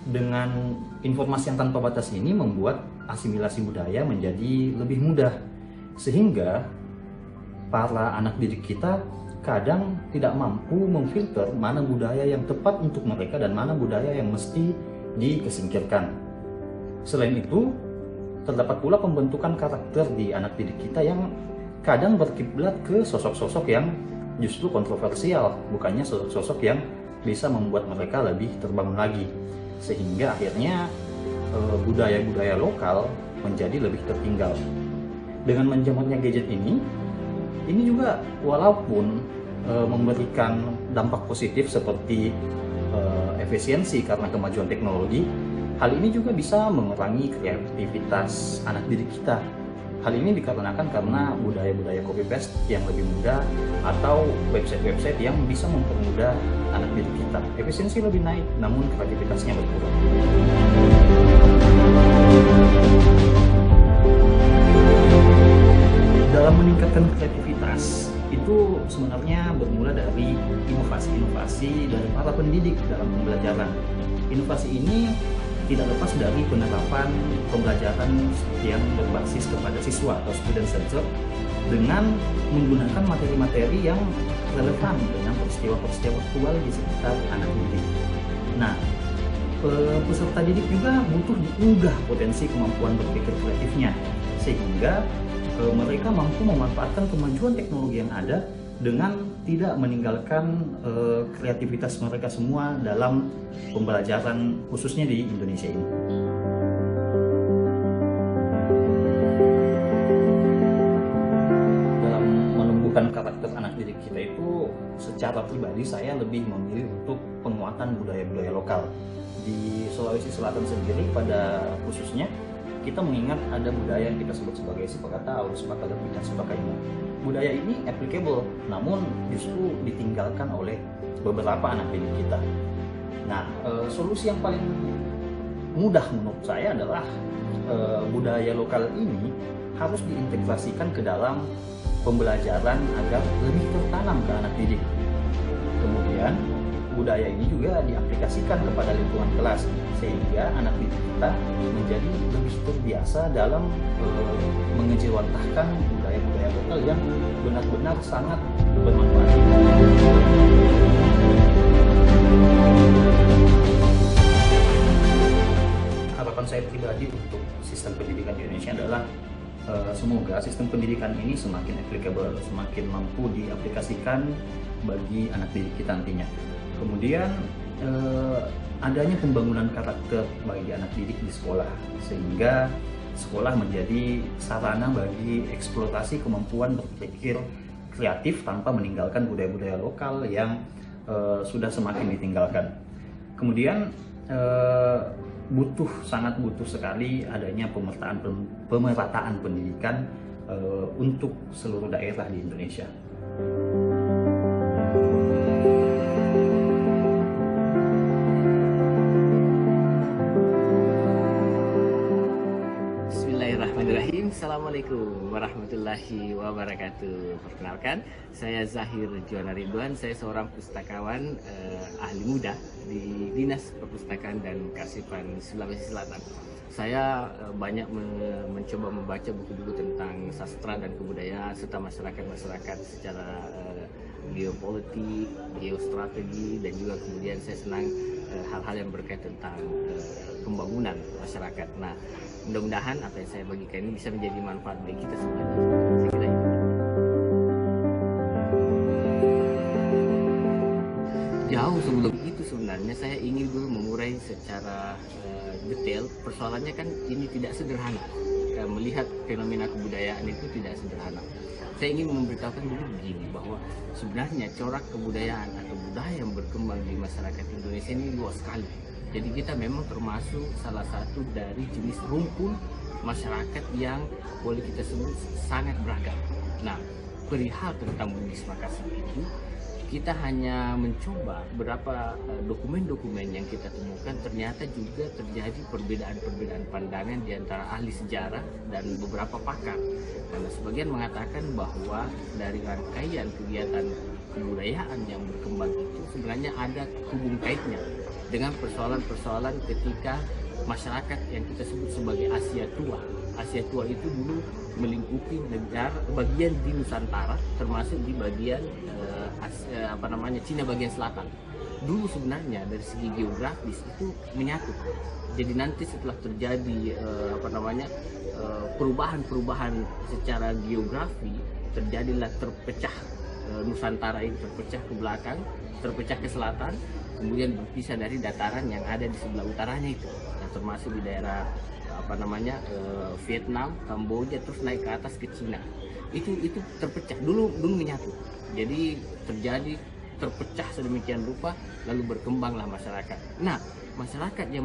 Dengan informasi yang tanpa batas ini membuat asimilasi budaya menjadi lebih mudah, sehingga para anak didik kita kadang tidak mampu memfilter mana budaya yang tepat untuk mereka dan mana budaya yang mesti disingkirkan. Selain itu, terdapat pula pembentukan karakter di anak didik kita yang kadang berkiblat ke sosok-sosok yang justru kontroversial, bukannya sosok-sosok yang bisa membuat mereka lebih terbangun lagi, sehingga akhirnya budaya-budaya lokal menjadi lebih tertinggal. Dengan menjamarnya gadget ini juga walaupun memberikan dampak positif seperti efisiensi karena kemajuan teknologi, hal ini juga bisa mengurangi kreativitas anak didik kita. Hal ini dikarenakan karena budaya-budaya copy paste yang lebih mudah atau website-website yang bisa mempermudah anak didik kita. Efisiensi lebih naik, namun kreativitasnya berkurang. Dalam meningkatkan kreativitas, itu sebenarnya bermula dari inovasi-inovasi dari para pendidik dalam pembelajaran. Inovasi ini tidak lepas dari penerapan pembelajaran yang berbasis kepada siswa atau student center dengan menggunakan materi-materi yang relevan dengan peristiwa-peristiwa aktual di sekitar anak didik. Nah, peserta didik juga butuh diunggah potensi kemampuan berpikir kreatifnya, sehingga mereka mampu memanfaatkan kemajuan teknologi yang ada dengan tidak meninggalkan kreativitas mereka semua dalam pembelajaran khususnya di Indonesia ini. Dalam menumbuhkan karakter anak didik kita itu, secara pribadi saya lebih memilih untuk penguatan budaya-budaya lokal. Di Sulawesi Selatan sendiri pada khususnya, kita mengingat ada budaya yang kita sebut sebagai Sipakatau, Sipakadapi, dan Sipakaima. Budaya ini applicable, namun justru ditinggalkan oleh beberapa anak didik kita. Nah, solusi yang paling mudah menurut saya adalah budaya lokal ini harus diintegrasikan ke dalam pembelajaran agar lebih tertanam ke anak didik. Kemudian, budaya ini juga diaplikasikan kepada lingkungan kelas, sehingga anak didik kita menjadi lebih terbiasa dalam mengejiwantahkan budaya-budaya lokal yang benar-benar sangat bermanfaat. Harapan saya pribadi untuk sistem pendidikan di Indonesia adalah semoga sistem pendidikan ini semakin applicable, semakin mampu diaplikasikan bagi anak didik kita nantinya. Kemudian adanya pembangunan karakter bagi anak didik di sekolah, sehingga sekolah menjadi sarana bagi eksplorasi kemampuan berpikir kreatif tanpa meninggalkan budaya-budaya lokal yang sudah semakin ditinggalkan. Kemudian sangat butuh sekali adanya pemerataan pendidikan untuk seluruh daerah di Indonesia. Assalamualaikum warahmatullahi wabarakatuh. Perkenalkan, saya Zahir Juwana Ridwan. Saya seorang pustakawan ahli muda di Dinas Perpustakaan dan Kearsipan Sulawesi Selatan. Saya banyak mencoba membaca buku-buku tentang sastra dan kebudayaan serta masyarakat-masyarakat secara geopolitik, geostrategi, dan juga kemudian saya senang hal-hal yang berkaitan tentang pembangunan masyarakat. Nah, mudah-mudahan apa yang saya bagikan ini bisa menjadi manfaat bagi kita semuanya. Saya kira itu. Jauh sebelum itu sebenarnya saya ingin dulu mengurai secara detail. Persoalannya kan ini tidak sederhana. Melihat fenomena kebudayaan itu tidak sederhana. Saya ingin memberitahukan dulu begini, bahwa sebenarnya corak kebudayaan atau budaya yang berkembang di masyarakat Indonesia ini luas sekali. Jadi kita memang termasuk salah satu dari jenis rumpun masyarakat yang boleh kita sebut sangat beragam. Nah, perihal tentang Bugis Makassar itu, kita hanya mencoba beberapa dokumen-dokumen yang kita temukan, ternyata juga terjadi perbedaan-perbedaan pandangan di antara ahli sejarah dan beberapa pakar. Karena sebagian mengatakan bahwa dari rangkaian kegiatan kebudayaan yang berkembang itu sebenarnya ada hubung kaitnya dengan persoalan-persoalan ketika masyarakat yang kita sebut sebagai Asia Tua. Asia Tua itu dulu melingkupi negara bagian di Nusantara, termasuk di bagian Cina bagian selatan. Dulu sebenarnya dari segi geografis itu menyatu. Jadi nanti setelah terjadi perubahan-perubahan secara geografi, terjadilah terpecah Nusantara ini terpecah ke belakang, terpecah ke selatan, kemudian berpisah dari dataran yang ada di sebelah utaranya itu, termasuk di daerah Vietnam, Kamboja, terus naik ke atas ke Cina. Itu terpecah dulu menyatu. Jadi terjadi terpecah sedemikian rupa, lalu berkembanglah masyarakat. Nah, masyarakat yang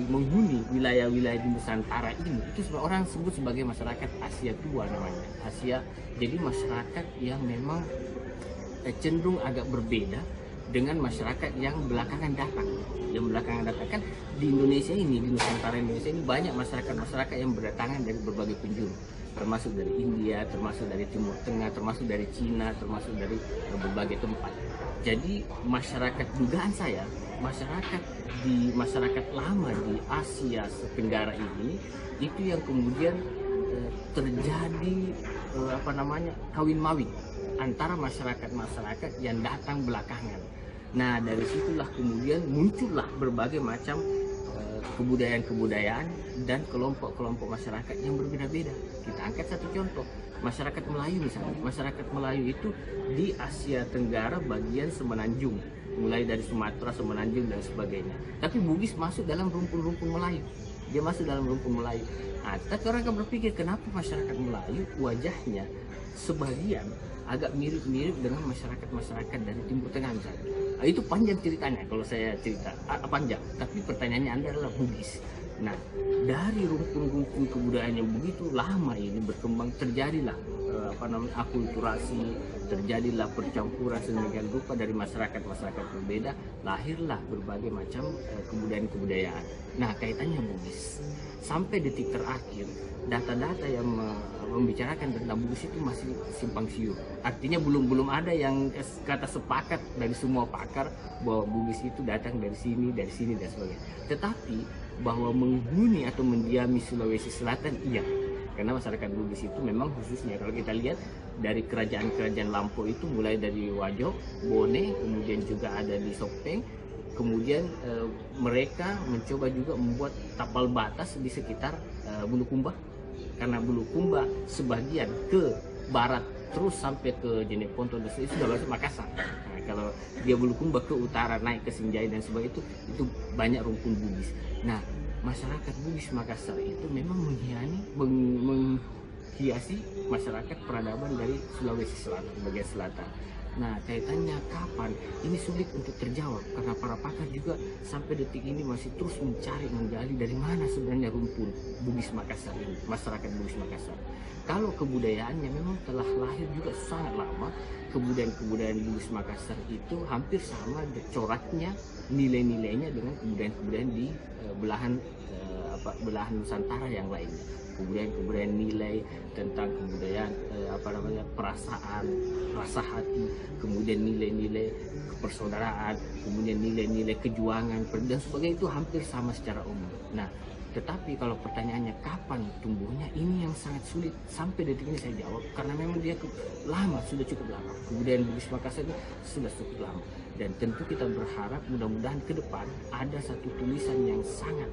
menghuni wilayah-wilayah di Nusantara ini itu orang sebut sebagai masyarakat Asia Tua namanya. Asia, jadi masyarakat yang memang cenderung agak berbeda dengan masyarakat yang belakangan datang. Yang belakangan datang kan di Indonesia ini, di Nusantara Indonesia ini banyak masyarakat-masyarakat yang berdatangan dari berbagai penjuru, termasuk dari India, termasuk dari Timur Tengah, termasuk dari Cina, termasuk dari berbagai tempat. Jadi masyarakat, dugaan saya, masyarakat lama di Asia Tenggara ini itu yang kemudian terjadi kawin mawin antara masyarakat yang datang belakangan. Nah, dari situlah kemudian muncullah berbagai macam kebudayaan-kebudayaan dan kelompok-kelompok masyarakat yang berbeda-beda. Kita angkat satu contoh, masyarakat Melayu misalnya. Masyarakat Melayu itu di Asia Tenggara bagian semenanjung, mulai dari Sumatera, Semenanjung dan sebagainya. Tapi Bugis masuk dalam rumpun-rumpun Melayu. Dia masuk dalam rumpun Melayu. Nah, tapi orang akan berpikir kenapa masyarakat Melayu wajahnya sebagian agak mirip-mirip dengan masyarakat-masyarakat dari Timur Tengah misalnya. Nah, itu panjang ceritanya kalau saya cerita, panjang. Tapi pertanyaannya Anda adalah Bugis. Nah, dari rumpun-rumpun kebudayaan yang begitu lama ini berkembang, terjadilah akulturasi, terjadilah percampuran sedemikian rupa dari masyarakat-masyarakat berbeda, lahirlah berbagai macam kebudayaan-kebudayaan. Nah, kaitannya Bugis. Sampai detik terakhir, data-data yang membicarakan tentang Bugis itu masih simpang siur. Artinya belum ada yang kata sepakat dari semua pakar bahwa Bugis itu datang dari sini dan sebagainya. Tetapi bahwa menghuni atau mendiami Sulawesi Selatan, iya. Karena masyarakat Bugis itu memang khususnya kalau kita lihat dari kerajaan-kerajaan lampau itu, mulai dari Wajo, Bone, kemudian juga ada di Sopeng, kemudian mereka mencoba juga membuat tapal batas di sekitar Bulukumba, karena Bulukumba sebagian ke barat terus sampai ke Jeneponto itu sudah masuk Makassar. Nah, kalau dia Bulukumba ke utara naik ke Sinjai dan sebagainya itu banyak rumpun Bugis. Nah, masyarakat Bugis Makassar itu memang menghiasi masyarakat peradaban dari Sulawesi Selatan, bagian selatan. Nah, kaitannya kapan? Ini sulit untuk terjawab karena para pakar juga sampai detik ini masih terus menggali dari mana sebenarnya rumpun Bugis Makassar ini, masyarakat Bugis Makassar. Kalau kebudayaannya memang telah lahir juga sangat lama, kebudayaan Bugis Makassar itu hampir sama coraknya, nilai-nilainya dengan kebudayaan di belahan Nusantara yang lainnya. Kebudayaan nilai tentang kebudayaan perasaan, rasa hati, kemudian nilai-nilai persaudaraan, kemudian nilai-nilai kejuangan dan sebagainya itu hampir sama secara umum. Nah, tetapi kalau pertanyaannya kapan tumbuhnya, ini yang sangat sulit sampai detik ini saya jawab karena memang dia sudah cukup lama. Kebudayaan Bugis Makassar ini sudah cukup lama dan tentu kita berharap mudah-mudahan ke depan ada satu tulisan yang sangat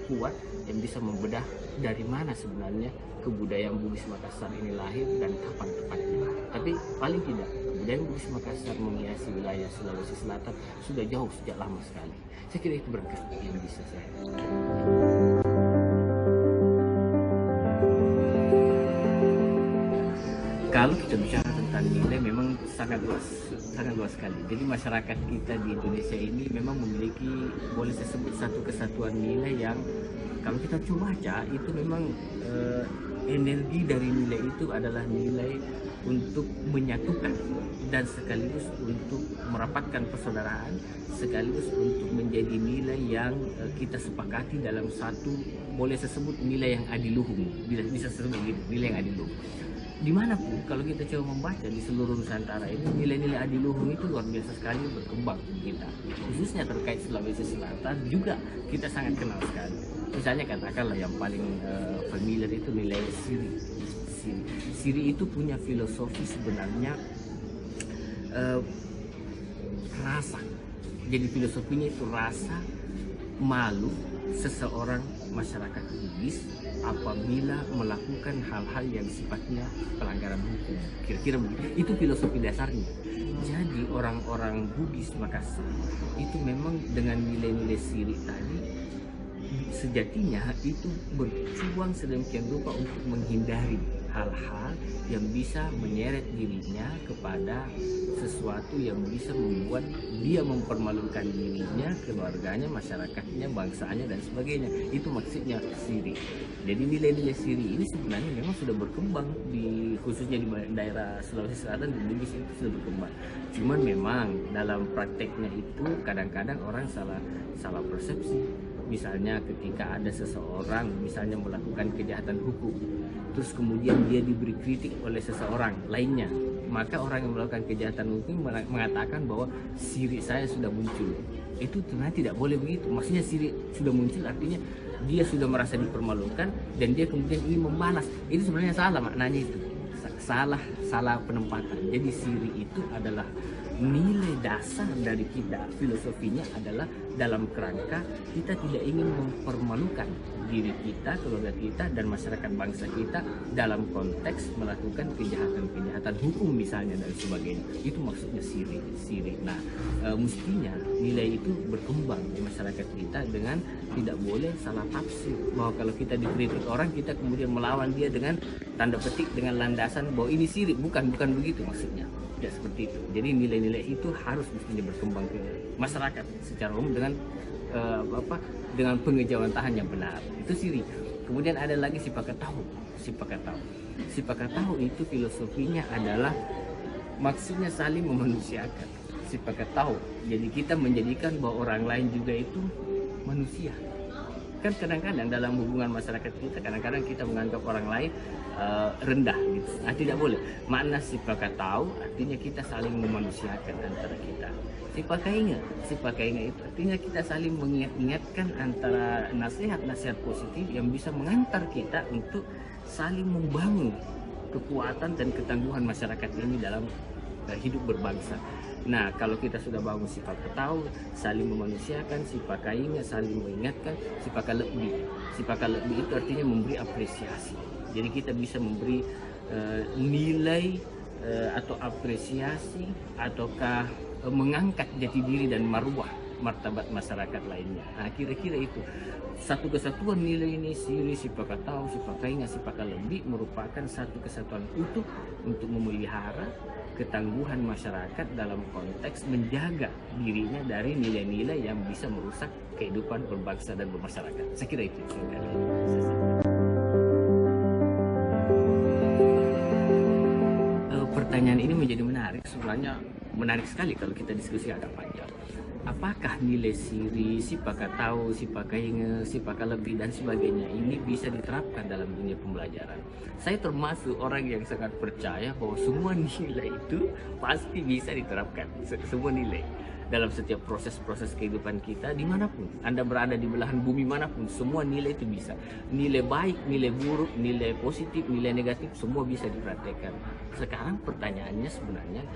kuat yang bisa membedah dari mana sebenarnya kebudayaan Bugis Makassar ini lahir dan kapan tepatnya. Tapi paling tidak kebudayaan Bugis Makassar menghiasi wilayah Sulawesi Selatan sudah jauh sejak lama sekali. Saya kira itu berangkat yang bisa saya. Kalau kita bicara tentang nilai memang sangat luas sekali. Jadi masyarakat kita di Indonesia ini memang memiliki, boleh saya sebut, satu kesatuan nilai yang kalau kita coba baca itu memang energi dari nilai itu adalah nilai untuk menyatukan dan sekaligus untuk merapatkan persaudaraan, sekaligus untuk menjadi nilai yang kita sepakati dalam satu, boleh saya sebut, nilai yang adiluhum, bisa sebut gitu, nilai yang adiluhum. dimanapun kalau kita coba membaca di seluruh Nusantara ini, nilai-nilai adiluhung itu luar biasa sekali berkembang di kita, khususnya terkait Sulawesi Selatan juga kita sangat kenal sekali. Misalnya katakanlah yang paling familiar itu nilai siri. Siri itu punya filosofi sebenarnya rasa. Jadi filosofinya itu rasa malu seseorang masyarakat Bugis apabila melakukan hal-hal yang sifatnya pelanggaran hukum. Kira-kira begitu. Itu filosofi dasarnya. Jadi orang-orang Bugis Makassar itu memang dengan nilai-nilai siri tadi sejatinya itu berjuang sedemikian rupa untuk menghindari hal-hal yang bisa menyeret dirinya kepada sesuatu yang bisa membuat dia mempermalukan dirinya, keluarganya, masyarakatnya, bangsanya dan sebagainya. Itu maksudnya siri. Jadi nilai-nilai siri ini sebenarnya memang sudah berkembang khususnya di daerah Sulawesi Selatan, di Bugis itu sudah berkembang. Cuman memang dalam prakteknya itu kadang-kadang orang salah persepsi. Misalnya ketika ada seseorang misalnya melakukan kejahatan hukum, terus kemudian dia diberi kritik oleh seseorang lainnya, maka orang yang melakukan kejahatan hukum mengatakan bahwa siri saya sudah muncul. Itu sebenarnya tidak boleh begitu. Maksudnya siri sudah muncul artinya dia sudah merasa dipermalukan dan dia kemudian ingin membalas. Itu sebenarnya salah maknanya itu. Salah penempatan. Jadi siri itu adalah nilai dasar dari kita. Filosofinya adalah dalam kerangka kita tidak ingin mempermalukan diri kita, keluarga kita, dan masyarakat bangsa kita dalam konteks melakukan kejahatan-kejahatan hukum misalnya dan sebagainya. Itu maksudnya siri. Nah, mestinya nilai itu berkembang di masyarakat kita dengan tidak boleh salah tafsir. Bahwa kalau kita dikritik orang, kita kemudian melawan dia dengan tanda petik, dengan landasan bahwa ini siri. Bukan begitu maksudnya. Ya seperti itu. Jadi nilai-nilai itu harus mestinya berkembang ke masyarakat secara umum dengan pengejauhan yang benar. Itu siri. Kemudian ada lagi sipakatahu. Sipakatahu itu filosofinya adalah maksudnya saling memanusiakan. Sipakatahu. Jadi kita menjadikan bahwa orang lain juga itu manusia. Kan kadang-kadang dalam hubungan masyarakat kita kadang-kadang kita menganggap orang lain rendah gitu. Tidak boleh. Makna sipakatahu artinya kita saling memanusiakan antara kita. Sipakainga itu artinya kita saling mengingat-ingatkan antara nasihat-nasihat positif yang bisa mengantar kita untuk saling membangun kekuatan dan ketangguhan masyarakat ini dalam hidup berbangsa. Nah, kalau kita sudah bangun sipakatahu, saling memanusiakan, sipakainga, saling mengingatkan, sipaka lebih itu artinya memberi apresiasi. Jadi kita bisa memberi nilai atau apresiasi ataukah mengangkat jati diri dan martabat masyarakat lainnya. Nah, kira-kira itu satu kesatuan nilai ini siri, sipakatahu, sipakainga, sipakalebih merupakan satu kesatuan utuh untuk memelihara ketangguhan masyarakat dalam konteks menjaga dirinya dari nilai-nilai yang bisa merusak kehidupan berbangsa dan bermasyarakat. Saya kira itu. Pertanyaan ini menjadi menarik. Sebenarnya menarik sekali kalau kita diskusi agak panjang. Apakah nilai siri, sipakatahu, sipakainga, sipakalebih dan sebagainya ini bisa diterapkan dalam dunia pembelajaran? Saya termasuk orang yang sangat percaya bahwa semua nilai itu pasti bisa diterapkan. Semua nilai dalam setiap proses-proses kehidupan kita dimanapun Anda berada, di belahan bumi manapun, semua nilai itu bisa. Nilai baik, nilai buruk, nilai positif, nilai negatif, semua bisa dipraktekkan. Sekarang pertanyaannya sebenarnya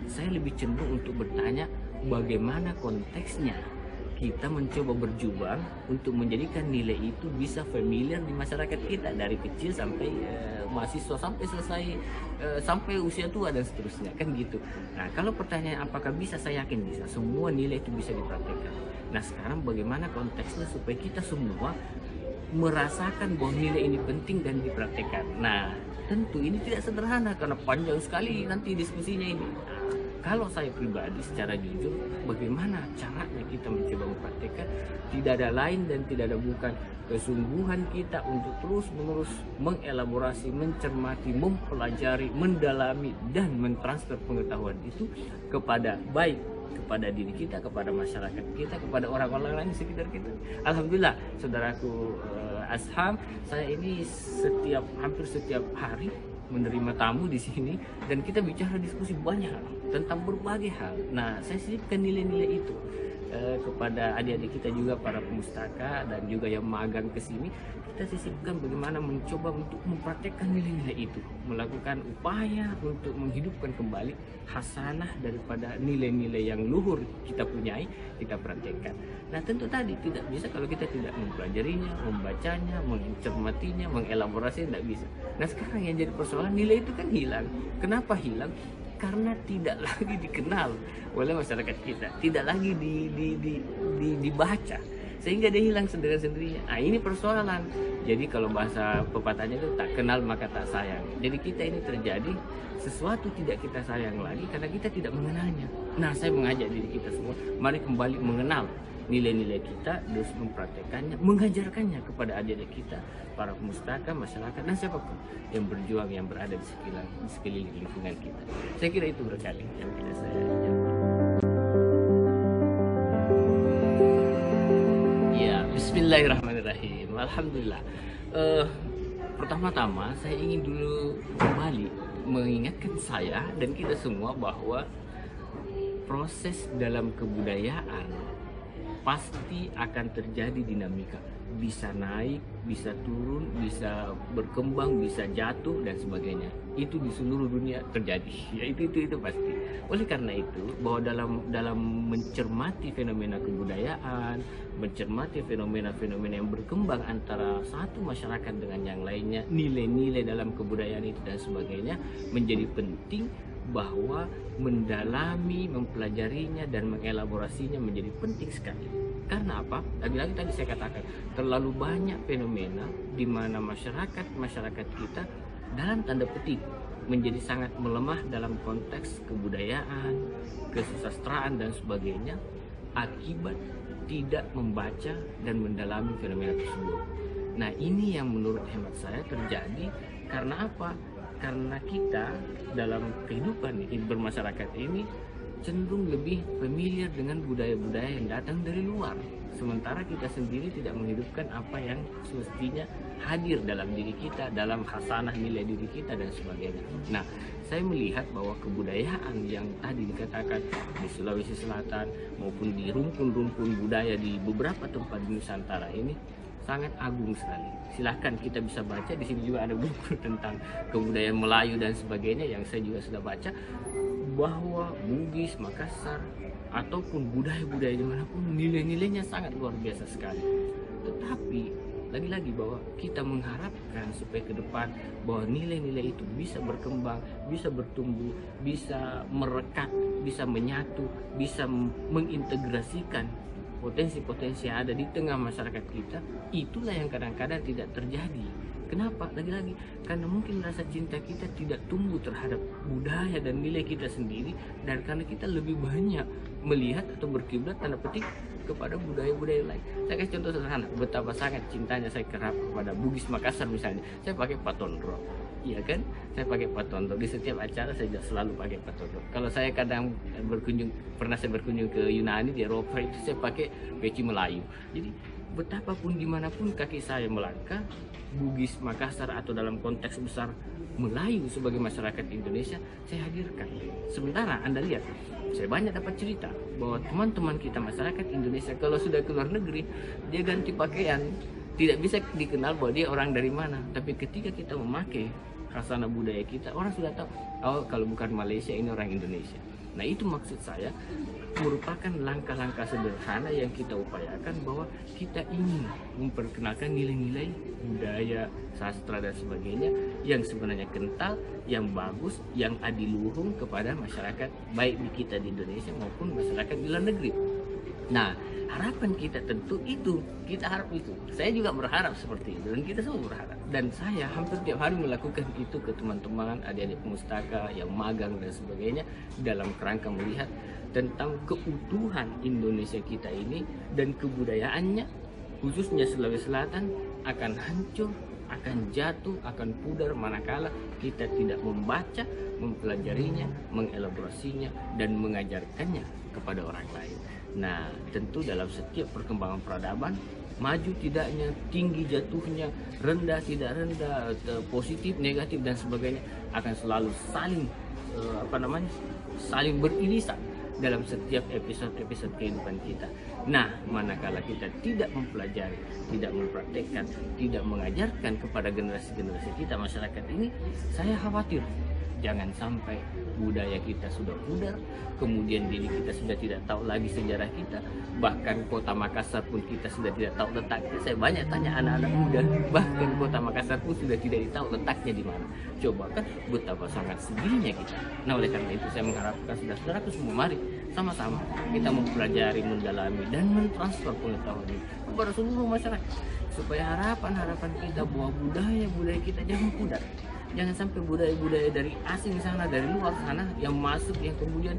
saya lebih cenderung untuk bertanya bagaimana konteksnya kita mencoba berjuang untuk menjadikan nilai itu bisa familiar di masyarakat kita dari kecil sampai mahasiswa, sampai selesai sampai usia tua dan seterusnya, kan gitu. Nah, kalau pertanyaan apakah bisa, saya yakin bisa. Semua nilai itu bisa dipraktekkan. Nah, sekarang bagaimana konteksnya supaya kita semua merasakan bahwa nilai ini penting dan dipraktekkan. Nah, tentu ini tidak sederhana karena panjang sekali nanti diskusinya ini. Kalau saya pribadi secara jujur, bagaimana caranya kita mencoba mempraktekkan, tidak ada lain dan tidak ada bukan kesungguhan kita untuk terus-menerus mengelaborasi, mencermati, mempelajari, mendalami, dan mentransfer pengetahuan itu kepada baik kepada diri kita, kepada masyarakat kita, kepada orang-orang lain di sekitar kita. Alhamdulillah, saudaraku Asham, saya ini hampir setiap hari menerima tamu di sini dan kita bicara diskusi banyak tentang berbagai hal. Nah, saya sisipkan nilai-nilai itu kepada adik-adik kita juga, para pemustaka dan juga yang magang ke sini. Kita sisipkan bagaimana mencoba untuk mempraktekkan nilai-nilai itu, melakukan upaya untuk menghidupkan kembali hasanah daripada nilai-nilai yang luhur kita punyai, kita praktekkan. Nah, tentu tadi tidak bisa kalau kita tidak mempelajarinya, membacanya, mencermatinya, mengelaborasinya, tidak bisa. Nah, sekarang yang jadi persoalan, nilai itu kan hilang. Kenapa hilang? Karena tidak lagi dikenal oleh masyarakat kita, tidak lagi dibaca, sehingga dia hilang sendirinya. Nah, ini persoalan. Jadi kalau bahasa pepatahnya itu tak kenal maka tak sayang. Jadi kita ini terjadi sesuatu tidak kita sayang lagi karena kita tidak mengenalnya. Nah, saya mengajak diri kita semua, mari kembali mengenal nilai-nilai kita, terus mempraktekannya, mengajarkannya kepada adik-adik kita, para pemustaka, masyarakat, dan siapapun yang berjuang, yang berada di sekeliling lingkungan kita. Saya kira itu berkali yang bisa saya jawab. Ya, bismillahirrahmanirrahim. Alhamdulillah. Pertama-tama saya ingin dulu kembali mengingatkan saya dan kita semua bahwa proses dalam kebudayaan pasti akan terjadi dinamika, bisa naik, bisa turun, bisa berkembang, bisa jatuh dan sebagainya. Itu di seluruh dunia terjadi. Ya, itu pasti. Oleh karena itu, bahwa dalam mencermati fenomena kebudayaan, mencermati fenomena-fenomena yang berkembang antara satu masyarakat dengan yang lainnya, nilai-nilai dalam kebudayaan itu dan sebagainya, menjadi penting bahwa mendalami, mempelajarinya dan mengelaborasinya menjadi penting sekali. Karena apa? Lagi-lagi tadi saya katakan, terlalu banyak fenomena di mana masyarakat kita dalam tanda petik menjadi sangat melemah dalam konteks kebudayaan, kesusastraan dan sebagainya akibat tidak membaca dan mendalami fenomena tersebut. Nah, ini yang menurut hemat saya terjadi karena apa? Karena kita dalam kehidupan bermasyarakat ini cenderung lebih familiar dengan budaya-budaya yang datang dari luar, sementara kita sendiri tidak menghidupkan apa yang semestinya hadir dalam diri kita, dalam hasanah nilai diri kita dan sebagainya. Nah, saya melihat bahwa kebudayaan yang tadi dikatakan di Sulawesi Selatan maupun di rumpun-rumpun budaya di beberapa tempat di Nusantara ini sangat agung sekali. Silahkan kita bisa baca, di sini juga ada buku tentang kebudayaan Melayu dan sebagainya yang saya juga sudah baca, bahwa Bugis, Makassar ataupun budaya-budaya dimanapun nilai-nilainya sangat luar biasa sekali. Tetapi lagi-lagi bahwa kita mengharapkan supaya ke depan bahwa nilai-nilai itu bisa berkembang, bisa bertumbuh, bisa merekat, bisa menyatu, bisa mengintegrasikan potensi-potensi yang ada di tengah masyarakat kita. Itulah yang kadang-kadang tidak terjadi. Kenapa? Lagi-lagi karena mungkin rasa cinta kita tidak tumbuh terhadap budaya dan nilai kita sendiri, dan karena kita lebih banyak melihat atau berkiblat tanda petik kepada budaya-budaya lain. Saya kasih contoh sederhana, betapa sangat cintanya saya kerap kepada Bugis Makassar misalnya. Saya pakai patondro, iya kan? Saya pakai patondro di setiap acara, saya selalu pakai patondro. Kalau saya kadang pernah saya berkunjung ke Yunani di Eropa, itu saya pakai peci Melayu. Jadi betapapun dimanapun kaki saya melangkah, Bugis Makassar atau dalam konteks besar Melayu sebagai masyarakat Indonesia saya hadirkan. Sementara Anda lihat, saya banyak dapat cerita bahwa teman-teman kita masyarakat Indonesia kalau sudah ke luar negeri, dia ganti pakaian, tidak bisa dikenal bahwa dia orang dari mana. Tapi ketika kita memakai khasana budaya kita, orang sudah tahu, oh kalau bukan Malaysia ini orang Indonesia. Nah, itu maksud saya merupakan langkah-langkah sederhana yang kita upayakan bahwa kita ingin memperkenalkan nilai-nilai budaya, sastra dan sebagainya yang sebenarnya kental, yang bagus, yang adiluhung kepada masyarakat baik di kita di Indonesia maupun masyarakat di luar negeri. Nah, harapan kita tentu itu, kita harap itu. Saya juga berharap seperti itu dan kita semua berharap. Dan saya hampir tiap hari melakukan itu ke teman-teman, adik-adik pemustaka yang magang dan sebagainya dalam kerangka melihat tentang keutuhan Indonesia kita ini dan kebudayaannya, khususnya Sulawesi Selatan, akan hancur, akan jatuh, akan pudar manakala kita tidak membaca, mempelajarinya, mengelaborasinya dan mengajarkannya kepada orang lain. Nah, tentu dalam setiap perkembangan peradaban maju tidaknya, tinggi jatuhnya, rendah tidak rendah, positif negatif dan sebagainya akan selalu saling saling beririsan dalam setiap episode kehidupan kita. Nah, manakala kita tidak mempelajari, tidak mempraktekkan, tidak mengajarkan kepada generasi-generasi kita, masyarakat ini, saya khawatir jangan sampai budaya kita sudah pudar, kemudian diri kita sudah tidak tahu lagi sejarah kita, bahkan kota Makassar pun kita sudah tidak tahu letaknya. Saya banyak tanya anak-anak muda, bahkan kota Makassar pun sudah tidak tahu letaknya di mana. Coba kan betapa sangat sedihnya kita. Nah, oleh karena itu saya mengharapkan saudara-saudaraku semua, mari sama-sama kita mempelajari, mendalami, dan mentransfer pengetahuan ini kepada seluruh masyarakat, supaya harapan-harapan kita bahwa budaya kita jangan pudar. Jangan sampai budaya-budaya dari asing sana, dari luar sana yang masuk, yang kemudian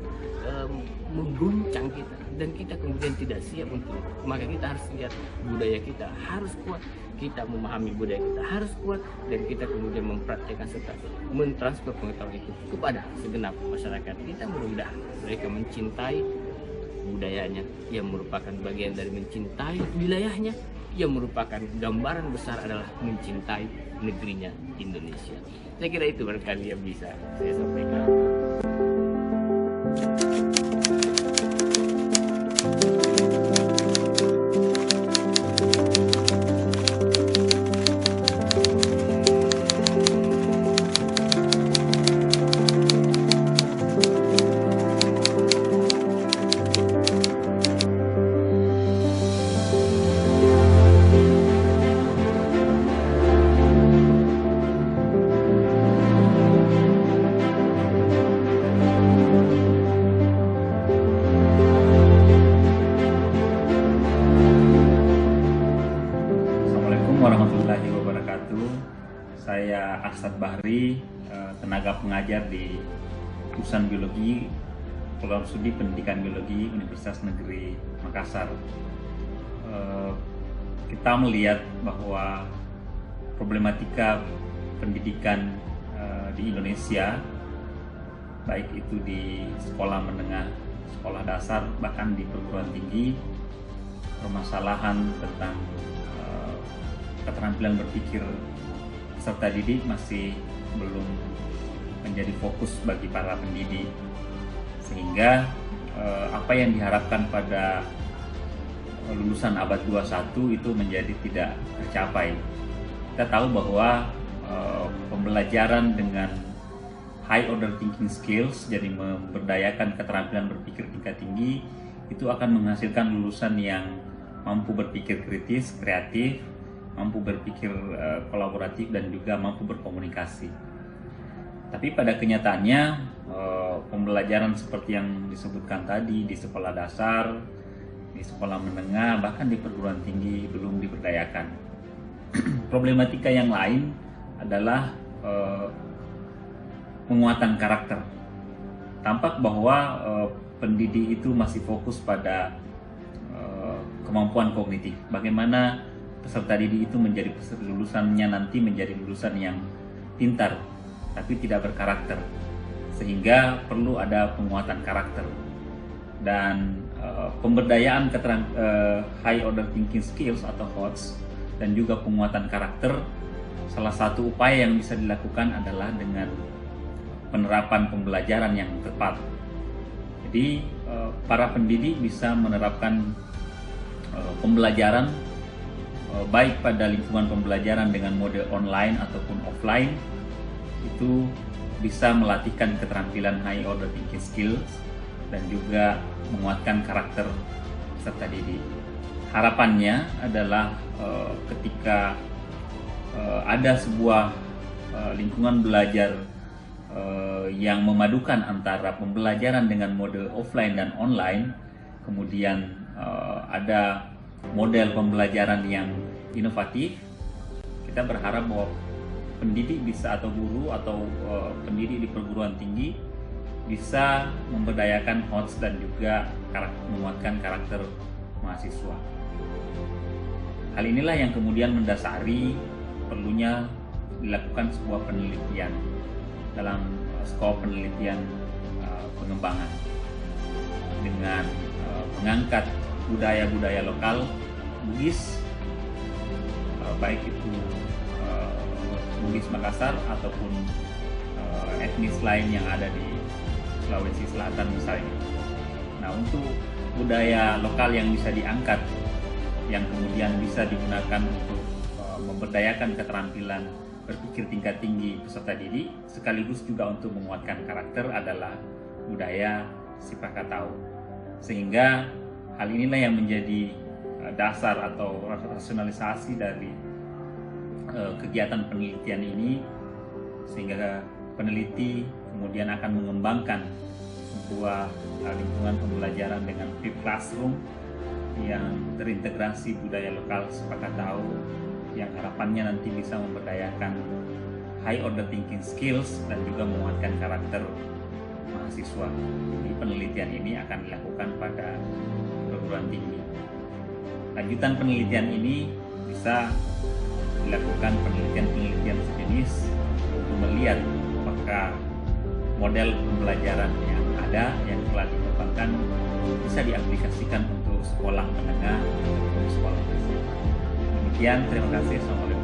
mengguncang kita, dan kita kemudian tidak siap untuk itu. Maka kita harus lihat budaya kita harus kuat, kita memahami budaya kita harus kuat, dan kita kemudian mempraktekkan serta mentransfer pengetahuan itu kepada segenap masyarakat kita. Mudah-mudahan mereka mencintai budayanya yang merupakan bagian dari mencintai wilayahnya, yang merupakan gambaran besar adalah mencintai negerinya Indonesia. Saya kira itu barangkali yang bisa saya sampaikan. Warahmatullahi wabarakatuh. Saya Ahsad Bahri, tenaga pengajar di jurusan Biologi, Program Studi Pendidikan Biologi Universitas Negeri Makassar. Kita melihat bahwa problematika pendidikan di Indonesia, baik itu di sekolah menengah, sekolah dasar, bahkan di perguruan tinggi, permasalahan tentang keterampilan berpikir peserta didik masih belum menjadi fokus bagi para pendidik, sehingga apa yang diharapkan pada lulusan abad 21 itu menjadi tidak tercapai. Kita tahu bahwa pembelajaran dengan high order thinking skills, jadi memberdayakan keterampilan berpikir tingkat tinggi, itu akan menghasilkan lulusan yang mampu berpikir kritis, kreatif, mampu berpikir kolaboratif, dan juga mampu berkomunikasi. Tapi pada kenyataannya pembelajaran seperti yang disebutkan tadi di sekolah dasar, di sekolah menengah, bahkan di perguruan tinggi belum diberdayakan. Problematika yang lain adalah penguatan karakter. Tampak bahwa pendidik itu masih fokus pada kemampuan kognitif. Bagaimana peserta didik itu menjadi lulusannya nanti menjadi lulusan yang pintar tapi tidak berkarakter, sehingga perlu ada penguatan karakter dan pemberdayaan high order thinking skills atau HOTS, dan juga penguatan karakter. Salah satu upaya yang bisa dilakukan adalah dengan penerapan pembelajaran yang tepat. Jadi para pendidik bisa menerapkan pembelajaran baik pada lingkungan pembelajaran dengan mode online ataupun offline, itu bisa melatihkan keterampilan high order thinking skills dan juga menguatkan karakter peserta didik. Harapannya adalah ketika ada sebuah lingkungan belajar yang memadukan antara pembelajaran dengan mode offline dan online, kemudian ada model pembelajaran yang inovatif, kita berharap bahwa pendidik bisa, atau guru atau pendidik di perguruan tinggi bisa memberdayakan HOTS dan juga menguatkan karakter mahasiswa. Hal inilah yang kemudian mendasari perlunya dilakukan sebuah penelitian dalam skop penelitian pengembangan dengan mengangkat budaya-budaya lokal, Bugis, baik itu Bugis Makassar ataupun etnis lain yang ada di Sulawesi Selatan misalnya. Nah, untuk budaya lokal yang bisa diangkat, yang kemudian bisa digunakan untuk memberdayakan keterampilan berpikir tingkat tinggi peserta didik, sekaligus juga untuk menguatkan karakter adalah budaya Sipakatau. Sehingga hal inilah yang menjadi dasar atau rasionalisasi dari kegiatan penelitian ini, sehingga peneliti kemudian akan mengembangkan sebuah lingkungan pembelajaran dengan flipped classroom yang terintegrasi budaya lokal Sipakatau, yang harapannya nanti bisa memberdayakan high order thinking skills dan juga menguatkan karakter mahasiswa. Jadi penelitian ini akan dilakukan pada perguruan tinggi. Lanjutan penelitian ini bisa dilakukan penelitian sejenis untuk melihat apakah model pembelajaran yang ada yang telah dikembangkan bisa diaplikasikan untuk sekolah menengah ataupun sekolah dasar. Demikian, terima kasih. Assalamualaikum.